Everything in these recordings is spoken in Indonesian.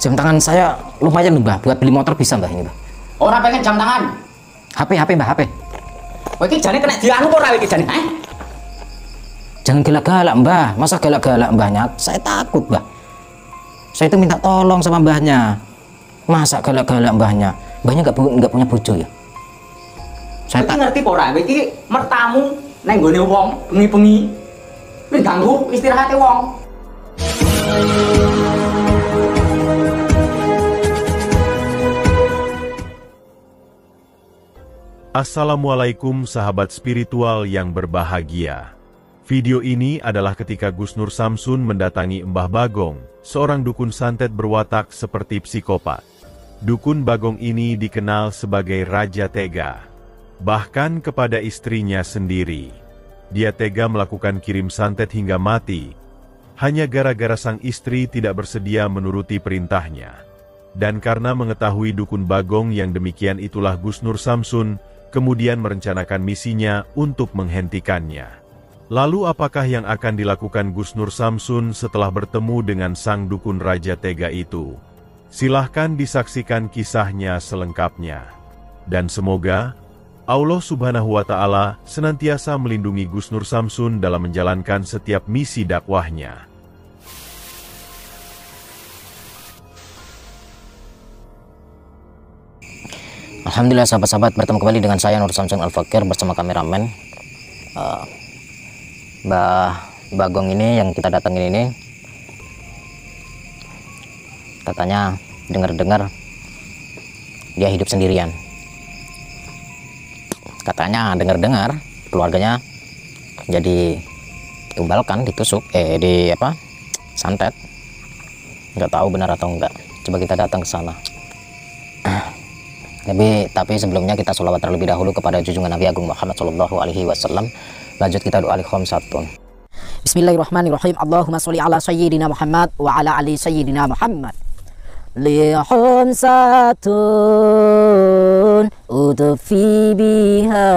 Jam tangan saya lumayan Mbah, buat beli motor bisa Mbah ini Mbah. Orang pengen jam tangan. HP Mbah, HP. Wah iki jane kena dianu kok ora iki jane. Jangan galak-galak Mbah, masa galak-galak Mbahnya? Saya takut Mbah. Saya itu minta tolong sama Mbahnya. Masa galak-galak Mbahnya? Mbahnya nggak punya bojo ya? Saya tak ngerti kok ora, iki mertamu nang nggone wong bengi-bengi. Wis ganggu istirahate wong. Assalamualaikum sahabat spiritual yang berbahagia. Video ini adalah ketika Gus Nur Samsun mendatangi Mbah Bagong, seorang dukun santet berwatak seperti psikopat. Dukun Bagong ini dikenal sebagai Raja Tega. Bahkan kepada istrinya sendiri. Dia tega melakukan kirim santet hingga mati, hanya gara-gara sang istri tidak bersedia menuruti perintahnya. Dan karena mengetahui dukun Bagong yang demikian itulah Gus Nur Samsun kemudian merencanakan misinya untuk menghentikannya. Lalu apakah yang akan dilakukan Gus Nur Samsun setelah bertemu dengan sang dukun Raja Tega itu? Silahkan disaksikan kisahnya selengkapnya. Dan semoga Allah Subhanahu wa Ta'ala senantiasa melindungi Gus Nur Samsun dalam menjalankan setiap misi dakwahnya. Alhamdulillah sahabat-sahabat, bertemu kembali dengan saya Nur Samsun Al-Fakir bersama kameramen Mbah Bagong ini yang kita datangin ini. Katanya dengar-dengar dia hidup sendirian. Katanya dengar-dengar keluarganya jadi tumbalkan, ditusuk, santet. Nggak tahu benar atau enggak. Coba kita datang ke sana. Tapi sebelumnya kita sholawat terlebih dahulu kepada junjungan Nabi Agung Muhammad Sallallahu Alaihi Wasallam. Lanjut kita doa al-khamsatun. Bismillahirrahmanirrahim. Allahumma sholli ala sayyidina Muhammad wa ala ali sayyidina Muhammad. Li-khamsatun udfi biha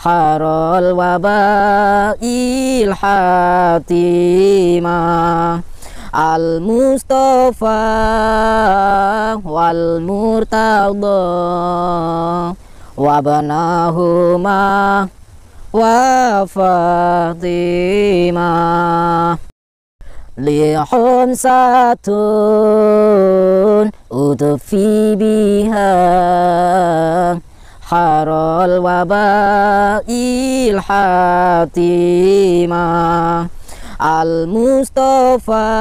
haral wabail hatimah. Al-Mustafa wal-Murtada wabanahuma wa Fatimah. Li-khamsatun udfi biha haral wabail hatimah. Al-Mustafa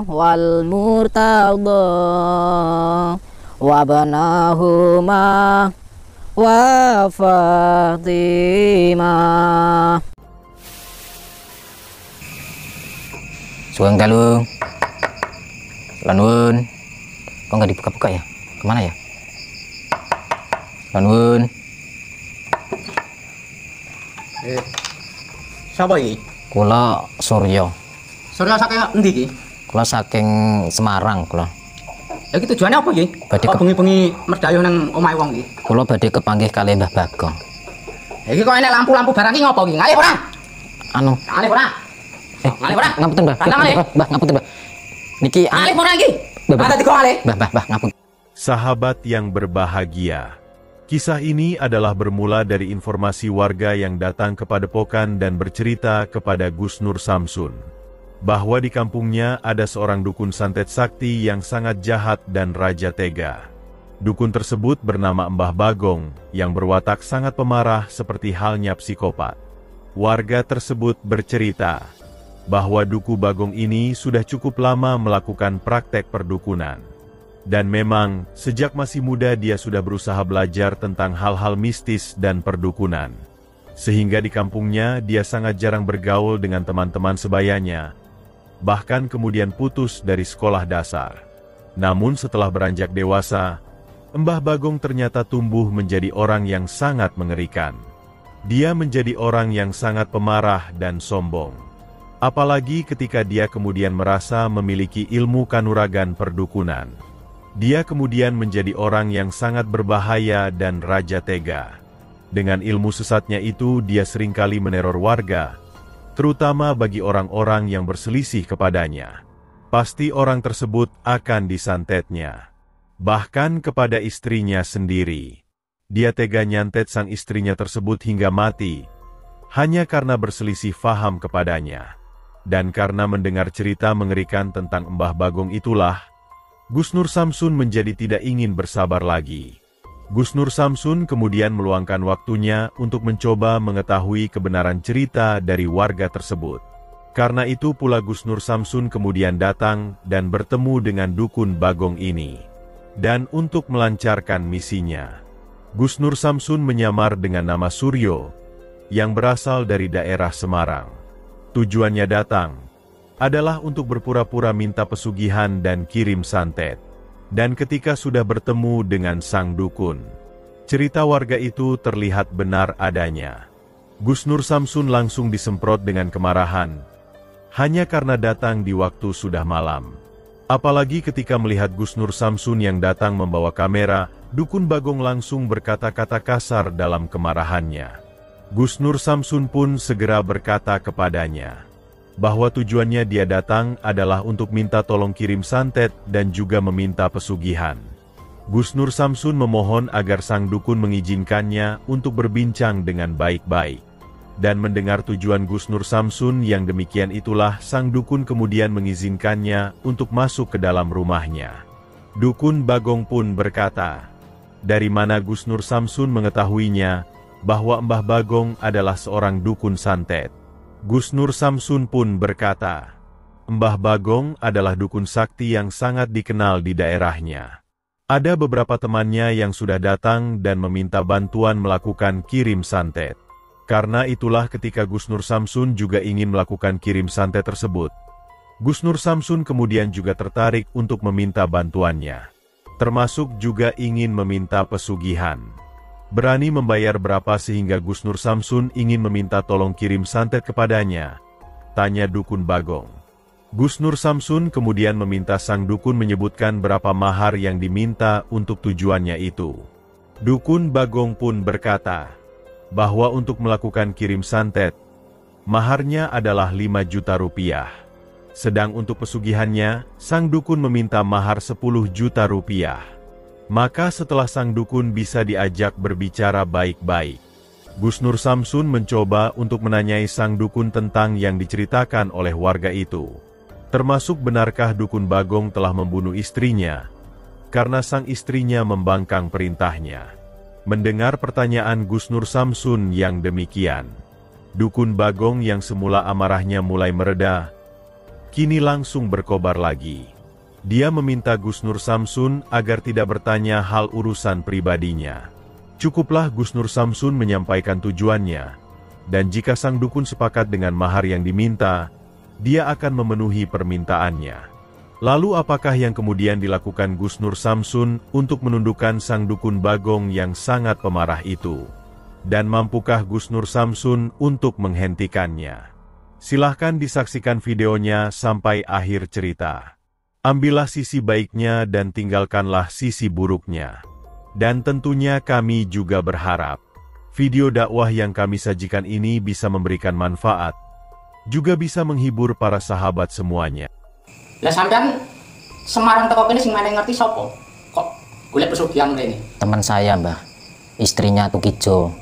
wal-Murtada wabanahuma wa Fatimah. Suang dalu lanun, kok nggak dibuka-buka ya? Kemana ya? Lanun. Siapa iki? Kula Suryo. Suryo saking endi iki? Kula saking Semarang kula. Ya iki tujuannya apa iki? Badhe bengi-bengi merdayoh nang omahe wong iki. Kula badhe kepanggih kalih Mbah Bagong. Iki kok enek lampu-lampu barang iki ngopo iki? Ngalih ora? Ngalih ora? Ngalih ora? Ngapunten Mbah. Mbah, ngapunten Mbah. Niki ngalih ora iki? Mbah tadi kok ngalih? Mbah, ngapunten. Sahabat yang berbahagia. Kisah ini adalah bermula dari informasi warga yang datang ke Padepokan dan bercerita kepada Gus Nur Samsun bahwa di kampungnya ada seorang dukun santet sakti yang sangat jahat dan Raja Tega. Dukun tersebut bernama Mbah Bagong yang berwatak sangat pemarah seperti halnya psikopat. Warga tersebut bercerita bahwa Duku Bagong ini sudah cukup lama melakukan praktek perdukunan. Dan memang, sejak masih muda dia sudah berusaha belajar tentang hal-hal mistis dan perdukunan. Sehingga di kampungnya dia sangat jarang bergaul dengan teman-teman sebayanya. Bahkan kemudian putus dari sekolah dasar. Namun setelah beranjak dewasa, Mbah Bagong ternyata tumbuh menjadi orang yang sangat mengerikan. Dia menjadi orang yang sangat pemarah dan sombong. Apalagi ketika dia kemudian merasa memiliki ilmu kanuragan perdukunan. Dia kemudian menjadi orang yang sangat berbahaya dan Raja Tega. Dengan ilmu sesatnya itu dia seringkali meneror warga, terutama bagi orang-orang yang berselisih kepadanya. pasti orang tersebut akan disantetnya. Bahkan kepada istrinya sendiri. Dia tega nyantet sang istrinya tersebut hingga mati, hanya karena berselisih faham kepadanya. Dan karena mendengar cerita mengerikan tentang Mbah Bagong itulah, Gus Nur Samsun menjadi tidak ingin bersabar lagi. Gus Nur Samsun kemudian meluangkan waktunya untuk mencoba mengetahui kebenaran cerita dari warga tersebut. Karena itu pula Gus Nur Samsun kemudian datang dan bertemu dengan dukun Bagong ini. Dan untuk melancarkan misinya, Gus Nur Samsun menyamar dengan nama Suryo, yang berasal dari daerah Semarang. Tujuannya datang adalah untuk berpura-pura minta pesugihan dan kirim santet. Dan ketika sudah bertemu dengan sang dukun, cerita warga itu terlihat benar adanya. Gus Nur Samsun langsung disemprot dengan kemarahan, hanya karena datang di waktu sudah malam. Apalagi ketika melihat Gus Nur Samsun yang datang membawa kamera, dukun Bagong langsung berkata-kata kasar dalam kemarahannya. Gus Nur Samsun pun segera berkata kepadanya bahwa tujuannya dia datang adalah untuk minta tolong kirim santet dan juga meminta pesugihan. Gus Nur Samsun memohon agar sang dukun mengizinkannya untuk berbincang dengan baik-baik. Dan mendengar tujuan Gus Nur Samsun yang demikian itulah sang dukun kemudian mengizinkannya untuk masuk ke dalam rumahnya. Dukun Bagong pun berkata, dari mana Gus Nur Samsun mengetahuinya bahwa Mbah Bagong adalah seorang dukun santet. Gus Nur Samsun pun berkata, Mbah Bagong adalah dukun sakti yang sangat dikenal di daerahnya. Ada beberapa temannya yang sudah datang dan meminta bantuan melakukan kirim santet. Karena itulah ketika Gus Nur Samsun juga ingin melakukan kirim santet tersebut, Gus Nur Samsun kemudian juga tertarik untuk meminta bantuannya. Termasuk juga ingin meminta pesugihan. Berani membayar berapa sehingga Gus Nur Samsun ingin meminta tolong kirim santet kepadanya? Tanya dukun Bagong. Gus Nur Samsun kemudian meminta sang dukun menyebutkan berapa mahar yang diminta untuk tujuannya itu. Dukun Bagong pun berkata bahwa untuk melakukan kirim santet, maharnya adalah 5 juta rupiah. Sedang untuk pesugihannya, sang dukun meminta mahar 10 juta rupiah. Maka setelah sang dukun bisa diajak berbicara baik-baik, Gus Nur Samsun mencoba untuk menanyai sang dukun tentang yang diceritakan oleh warga itu. Termasuk benarkah dukun Bagong telah membunuh istrinya, karena sang istrinya membangkang perintahnya. Mendengar pertanyaan Gus Nur Samsun yang demikian, dukun Bagong yang semula amarahnya mulai mereda, kini langsung berkobar lagi. Dia meminta Gus Nur Samsun agar tidak bertanya hal urusan pribadinya. Cukuplah Gus Nur Samsun menyampaikan tujuannya, dan jika sang dukun sepakat dengan mahar yang diminta, dia akan memenuhi permintaannya. Lalu apakah yang kemudian dilakukan Gus Nur Samsun untuk menundukkan sang dukun Bagong yang sangat pemarah itu? Dan mampukah Gus Nur Samsun untuk menghentikannya? Silahkan disaksikan videonya sampai akhir cerita. Ambillah sisi baiknya dan tinggalkanlah sisi buruknya. Dan tentunya kami juga berharap video dakwah yang kami sajikan ini bisa memberikan manfaat, juga bisa menghibur para sahabat semuanya. Lah sampean Semarang teko kene sing meneh ngerti sapa? Kok golek pesugihan rene? Teman saya, Mbah. Istrinya Tukijo.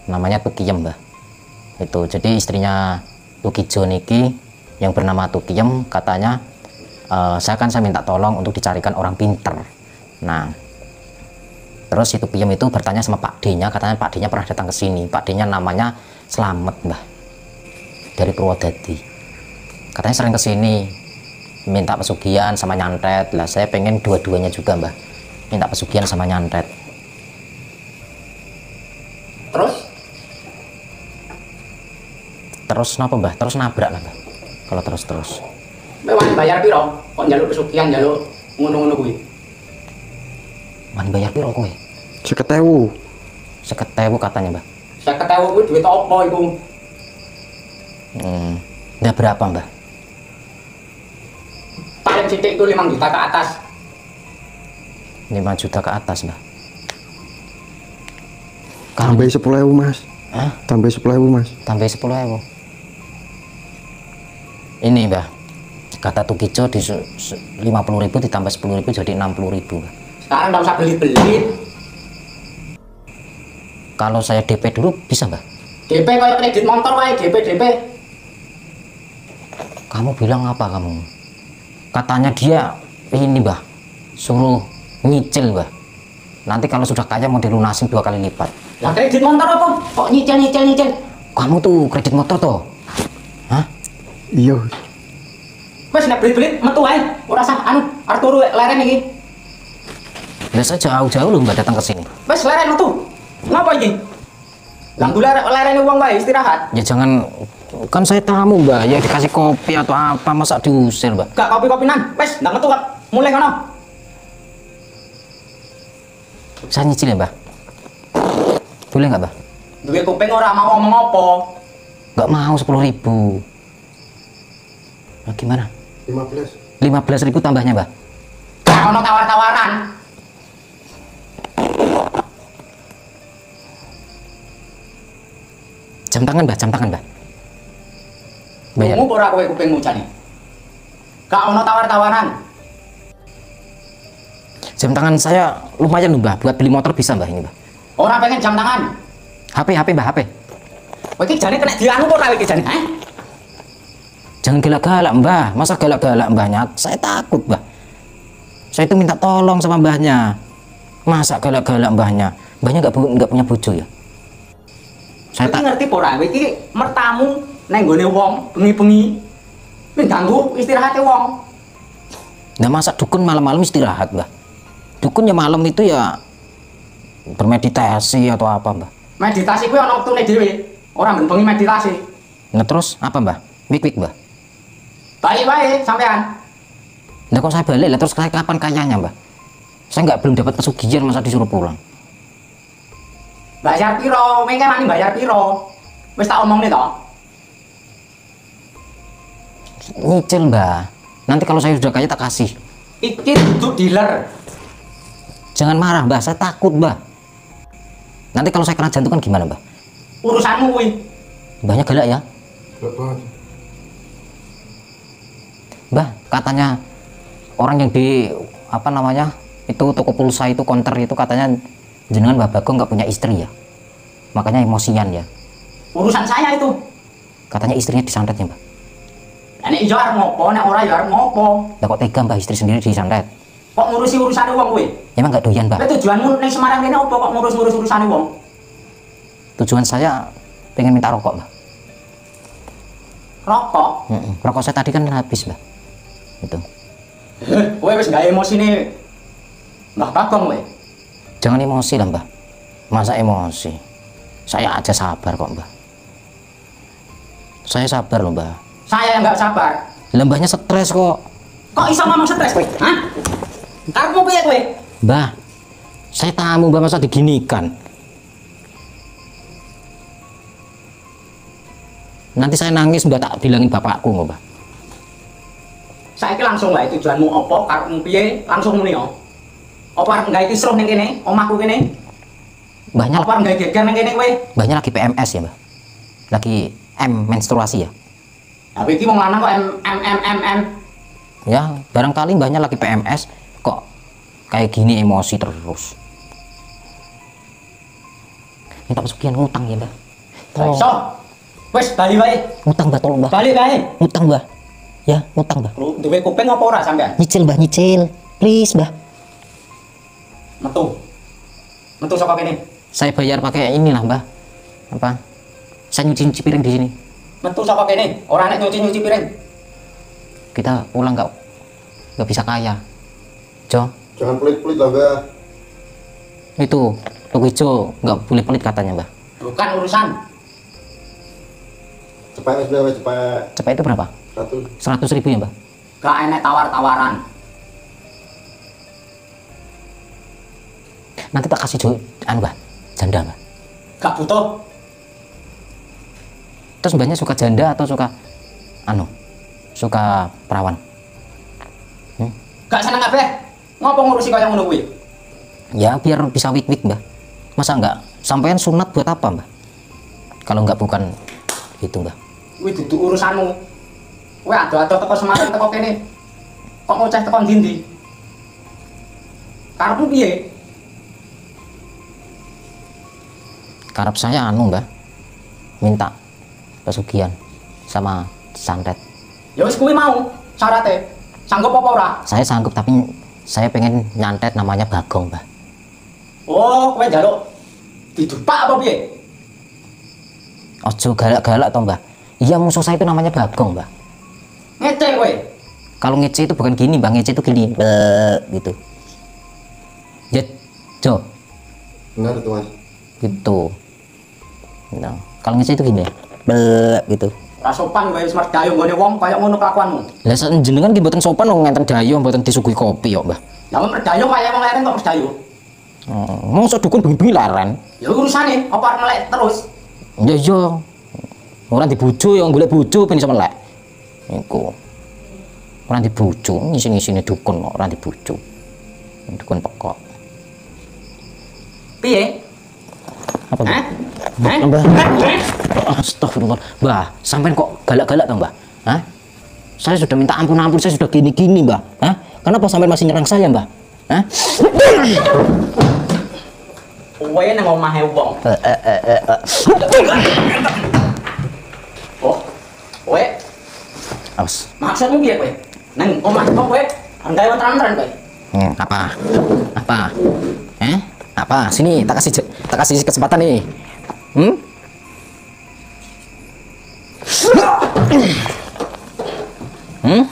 Namanya Tukiem, Mbah. Itu. Jadi istrinya Tukijo niki yang bernama Tukiem katanya saya minta tolong untuk dicarikan orang pinter. Nah, terus si Tukiem itu bertanya sama Pak D-nya, katanya Pak D-nya pernah datang ke sini. Pak D-nya namanya Slamet, Mbah. Dari Purwodadi. Katanya sering ke sini minta pesugihan sama nyantet. Lah saya pengen dua-duanya juga, Mbah. Minta pesugihan sama nyantet. Terus napa, Mbah? Terus nabrak lah, Mbah. Kalau terus. Mbak wani bayar piro? Kok njaluk pesugihan njaluk ngono-ngono kuwi? Wani bayar piro kowe? 50.000. 50.000 katanya, Mbah. 50.000 kuwi duit apa iku? Udah berapa, Mbah? Paling sithik itu 5 juta ke atas. 5 juta ke atas, Mbah. Tambah 10.000, Mas. Hah? Tambah 10.000, Mas. Tambah 10.000. Ini, Mbah. Kata Tukijo di 50.000 ditambah 10.000 jadi 60.000, Mbah. Sekarang nggak usah belit-belit. Kalau saya DP dulu bisa, Mbah? DP kayak kredit motor wae, DP. Kamu bilang apa kamu? Katanya dia ini, Mbah, suruh nyicil, Mbah. Nanti kalau sudah kaya mau dilunasin 2 kali lipat. Lah kredit motor apa? Kok nyicil? Kamu tuh kredit motor toh? Hah? Iya. Wes nek belit-belit metu wae. Ora usah arep turu leren iki. Lah saya jauh-jauh loh Mbah datang ke sini. Wes leren metu. Ngapa iki? Ganggu leren wong wae istirahat. Ya jangan, kan saya tamu Mbah, ya dikasih kopi atau apa, masa diusir Mbah? Gak kopi-kopinan. Wes ndak metu kok. Mulai kono. Saya nyicil ya Mbah? Boleh nggak Mbah? Duwe kuping ora mau ngomong apa. Nggak mau 10.000. Nah, gimana? 15. 15.000 tambahnya Mbah? Gak ono tawar-tawaran. Jam tangan Mbah? Bayar. Kamu ora kowe kupingmu jane. Gak ono tawar-tawaran. Jam tangan saya lumayan loh Mbah, buat beli motor bisa Mbah ini Mbah. Ora pengen jam tangan. HP Mbah, HP. Kowe iki jane kena dianu kok ora iki jane, Jangan galak-galak Mbah, masa galak-galak Mbahnya? Saya takut Mbah. Saya itu minta tolong sama Mbahnya. Masa galak-galak Mbahnya? Mbahnya nggak punya bojo ya? Saya tak ngerti ora kowe iki mertamu nang nggone wong bengi-bengi. Kowe ganggu istirahate wong. Nah masa dukun malam-malam istirahat Mbah? Dukun ya malam itu ya bermeditasi atau apa Mbah? Meditasi kuwi ana wektune dhewe. Ora bengi meditasi. Nah terus apa Mbah? Wik-wik Mbah? Balik wae sampean. Nah kok saya balik lah, terus kapan kayanya Mbah? Saya belum dapat pesugihan masa disuruh pulang. Bayar piro? Mengke mani bayar piro? Wis tak omongne to. Nyicil Mbah. Nanti kalau saya sudah kaya tak kasih. Iki duduk dealer. Jangan marah Mbah, saya takut Mbah. Nanti kalau saya kena jantungan gimana Mbah? Urusanmu kuwi. Mbahnya galak ya? Galak banget. Mbah, katanya orang yang di apa namanya itu toko pulsa itu konter itu katanya jenengan Mbah Bagong nggak punya istri ya, makanya emosian ya. Urusan saya itu. Katanya istrinya disantet ya Mbah. Nek ijo arep ngopo, nek ora ya arep ngopo. Lah kok tega Mbah istri sendiri disantet? Kok ngurusi urusane wong kowe? Emang nggak doyan Mbah? Kowe tujuanmu ning Semarang kene opo kok ngurus-ngurus urusane wong? Tujuan saya pengen minta rokok Mbah. Rokok? Rokok saya tadi kan habis Mbah. Itu. Kowe wis gawe emosine Mbah Bagong kowe. Jangan emosi lah Mbah. Masa emosi? Saya aja sabar kok Mbah. Saya sabar loh Mbah. Saya yang nggak sabar. Lah Mbahnya stres kok. Kok iso ngomong stres kowe? Hah? Karepmu piye kowe? Mbah, saya tamu Mbah masa diginikan. Nanti saya nangis Mbah tak bilangin bapakku Mbah. Saiki langsung wae tujuanmu apa, karepmu piye, langsung muni yo. Apa arep gawe kisruh ning kene, omahku kene? Mbahnya Apa arep gawe geger ning kene kowe? Mbahnya lagi PMS ya Mbah. Lagi menstruasi ya. Lah iki wong lanang kok M. Ya, barangkali Mbahnya lagi PMS kok kayak gini emosi terus. Minta pesugihan ngutang ya Mbah. Tolong. So, wes bali wae. Ngutang Mbah, tolong Mbah. Bali wae. Ngutang Mbah. Ya, ngutang Mbah. Duwe kuping apa ora sampean? Nyicil Mbah, nyicil. Please Mbah. Metu saka kene. Saya bayar pakai inilah Mbah. Apa? Saya nyuci piring di sini. Metu saka kene, ora nek nyuci piring. Kita pulang nggak bisa kaya. Jo, Jangan pelit-pelit lah, Mbak. itu Tukijo nggak boleh pelit katanya Mbah. Bukan urusan. Cepet wis, Mbak, cepet. Cepet itu berapa? 100. 100.000 ya Mbah. Gak enek tawar-tawaran. Nanti tak kasih Mbah, janda Mbah. Gak butuh. Terus Mbahnya suka janda atau suka suka perawan? Gak seneng kabeh. Ngopo ngurusi kaya ngono kuwi? Ya biar bisa wik-wik Mbah. Masa nggak sampean sunat buat apa Mbah? Kalau nggak bukan itu Mbah. Kuwi dudu urusanmu. Kowe ado-ado teko Semarang teko kene. Kok ngoceh teko ndi-ndi? Karepmu piye? Karep saya anu mbah, minta pesugihan sama santet. Ya wis kuwi mau syaratnya. Sanggup apa ora? Saya sanggup, tapi saya pengen nyantet namanya Bagong mbah. Oh, kowe njaluk didupak apa piye? Ojo galak-galak toh mbah. Iya, musuh saya itu namanya Bagong mbah. Ngece kowe. Kalau ngece itu bukan gini mbah, ngece itu gini, gitu. Ya, Jo, Benar itu Mas. gitu. Nah, kalau ngece itu gini, gitu. Ora sopan kowe wis merdayo nggone wong kaya ngono kelakuanmu. Lah jenengan ki mboten sopan kok ngenten dayo mboten disuguhi kopi kok mbah. Lah merdayo kaya wong leren kok merdayo. Mosok dukun bengi-bengi leren. Ya urusane apa arep melek terus? Ya iya. Ora dibojo ya golek bojo ben iso melek. Iku. Ora dibojo, ngisi-ngisine dukun kok ora dibojo. Dukun pekok. Piye? Apa, Mbah? Hah? Mbah. Astagfirullah. Mbah, sampean kok galak-galak toh, Mbah? Hah? Saya sudah minta ampun-ampun, saya sudah gini-gini, Mbah. Hah? Kenapa sampean masih nyerang saya, Mbah? Hah? Kowe nang omahe wong. Oh. Kowe Awas. maksudmu piye kowe? Nang omah wong kowe anggawe wonten-wonten kowe. Apa? Apa? Apa? Sini, tak kasih kesempatan nih.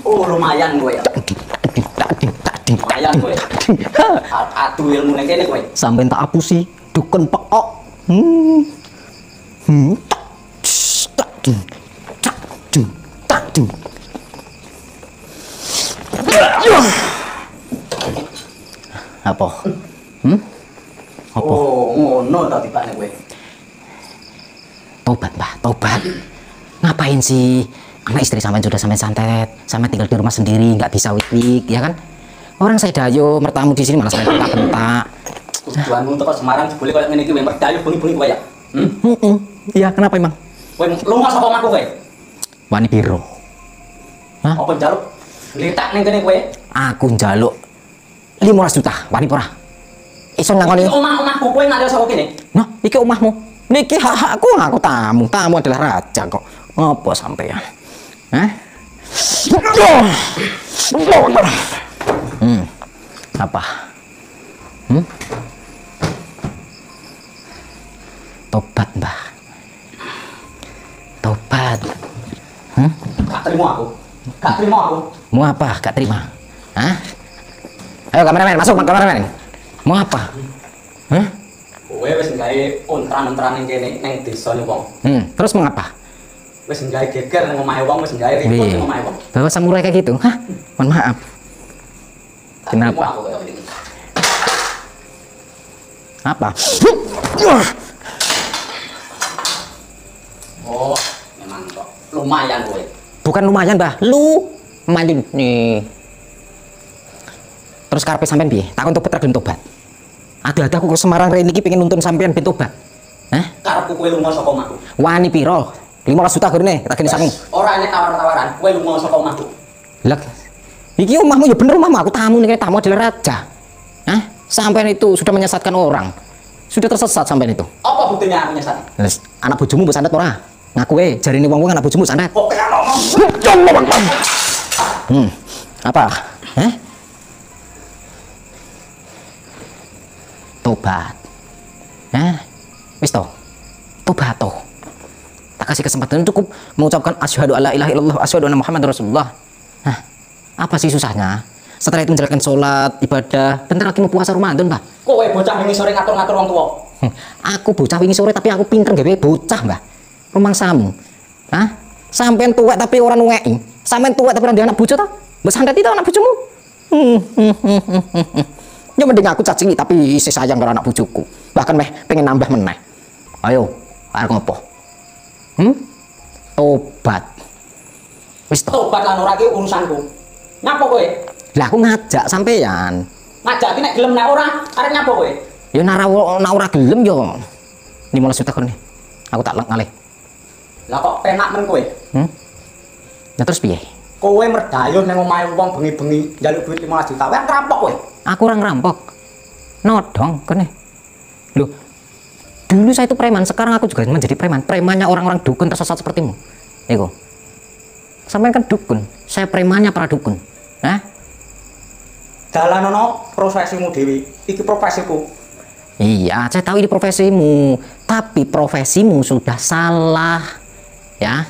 Oh, lumayan kowe ya. Lumayan kowe. Adu ilmu ning kene kowe. Sampai tak apusi dukun pekok. Apa? Apa? Oh, ngono ta tibane kowe. Tobat, Mbah, tobat. Ngapain sih? Anak istri sampean sudah sampean santet, sampean tinggal di rumah sendiri, nggak bisa wik-wik, ya kan? Orang saya dayo mertamu di sini malah sampean bentak-bentak. Tujuanmu teko Semarang jebule koyo ngene iki kowe merdayo bengi-bengi kowe ya. Iya, kenapa emang? Kowe lunga saka omahku kowe. Wani piro? Hah? Apa njaluk ngletak ning kene kowe? Aku njaluk 15 juta, wani pora. Iso ngangoni. Omah-omahku kowe ngalih saka kene. Nah, iki omahmu. Niki hak-hakku, aku tamu. Tamu adalah raja kok. Apa sampean? Hah? Apa? Tobat, Mbah. Tobat. Gak terima aku. Gak terima aku. Mau apa? Gak terima. Hah? Ayo kameramen, masuk kameramen. Mau apa? Hah? Kowe wis nggawe ontran-ontran ning kene ning desane wong. Terus mengapa? Wis nggawe geger ning omahe wong, wis nggawe ribut ning omahe wong. Bawa samurai kayak gitu? Hah? Mohon maaf. Gak terima Kenapa? aku koyo ngene. Apa? Oh, memang kok lumayan kowe. Bukan lumayan, Mbah. Lumayan nih. Terus karepe sampean piye? Takon tobat ra gelem tobat. Ada aku ke Semarang rene iki pengen nuntun sampean ben tobat. Hah? Karepku kowe lunga saka omahku. Wani piro? 15 juta gorene, tak gene sakmu. Ora enek tawar-tawaran, kowe lunga saka omahku. Lah, iki omahmu ya bener omahmu, aku tamu nih, tamu adalah raja. Hah? Sampean itu sudah menyesatkan orang. Sudah tersesat sampean itu. Apa buktinya aku nyesat? Lah, anak bojomu mbok santet ora? Ngaku jarine wong-wong anak bojomu santet. Kok kaya ngomong? Apa? Hah? Tobat. Hah? Wis toh. Tobat toh. Tak kasih kesempatan cukup mengucapkan asyhadu alla ilaha illallah asyhadu anna muhammadar rasulullah. Hah? Apa sih susahnya? Setelah itu menjalankan sholat, ibadah, bentar lagi mau puasa Ramadan, Mbah. Kowe bocah wingi sore ngatur-ngatur wong tuwa. Aku bocah wingi sore tapi aku pinter gawe bocah, Mbah. Rumangsamu. Hah? Sampean tuwek tapi ora nuweki. Sampean tuwek tapi ora ndek anak bojo ta? Mbok santet itu anak bojomu. Ya mending aku cacingi tapi isih sayang karo anak bojoku. Bahkan meh pengen nambah meneh. Ayo, arep ngopo? Tobat. Wis to. Tobat lan ora ki urusanku. Nyapa kowe? Lah aku ngajak sampean. Ngajak ki nek gelem nek ora arek nyapa kowe? Ya nek ora gelem yo. 15 juta kon. Aku tak ngalih. Lah kok penak men kowe? Ya terus piye? Kowe merdayuh nang omahe wong bengi-bengi njaluk duit 15 juta. Kowe ngerampok kowe. Aku orang ngerampok. Nodong kene. Loh. Dulu saya itu preman, sekarang aku juga menjadi preman. Premannya orang-orang dukun tersesat sepertimu. Iku. Sampai kan dukun. Saya premannya para dukun. Hah? Dalanono profesimu dewi. Iki profesiku. Iya, saya tahu ini profesimu. Tapi profesimu sudah salah. Ya.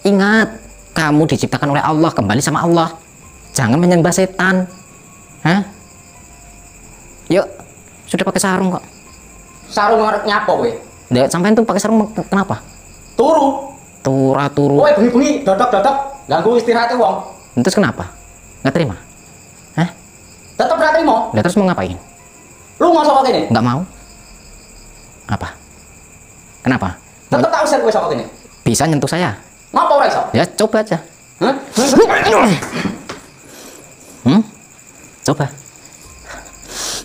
Ingat, kamu diciptakan oleh Allah, kembali sama Allah. Jangan menyembah setan. Hah? Yuk, sudah pakai sarung kok. Sarung ngarep nyapa kowe? Nggak, sampean tuh pakai sarung kenapa? Turu. Turu. Kowe bengi-bengi dodok-dodok ganggu istirahatnya wong. Terus kenapa? Nggak terima? Hah? Tetep gak terima. Lah terus mau ngapain? Lu mau saka kene? Nggak mau. Apa? Kenapa? Tetep tak usir kowe saka kene. Bisa nyentuh saya? Ngapa ora iso? Ya coba aja. Hah? Coba.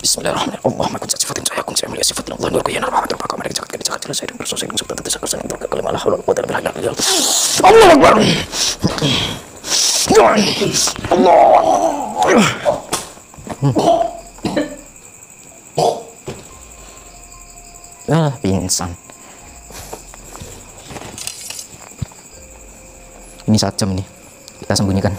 Bismillahirrahmanirrahim. Allahumma kun sifatin saya kun saya sifatin Allah nur kuyana rahmatul faqam dari zakat dari zakat saya dan proses yang sudah tetes akan untuk kelima la haula wala quwwata illa billah. Allahu akbar. Allah. Pingsan. Ini 1 jam ini. Kita sembunyikan.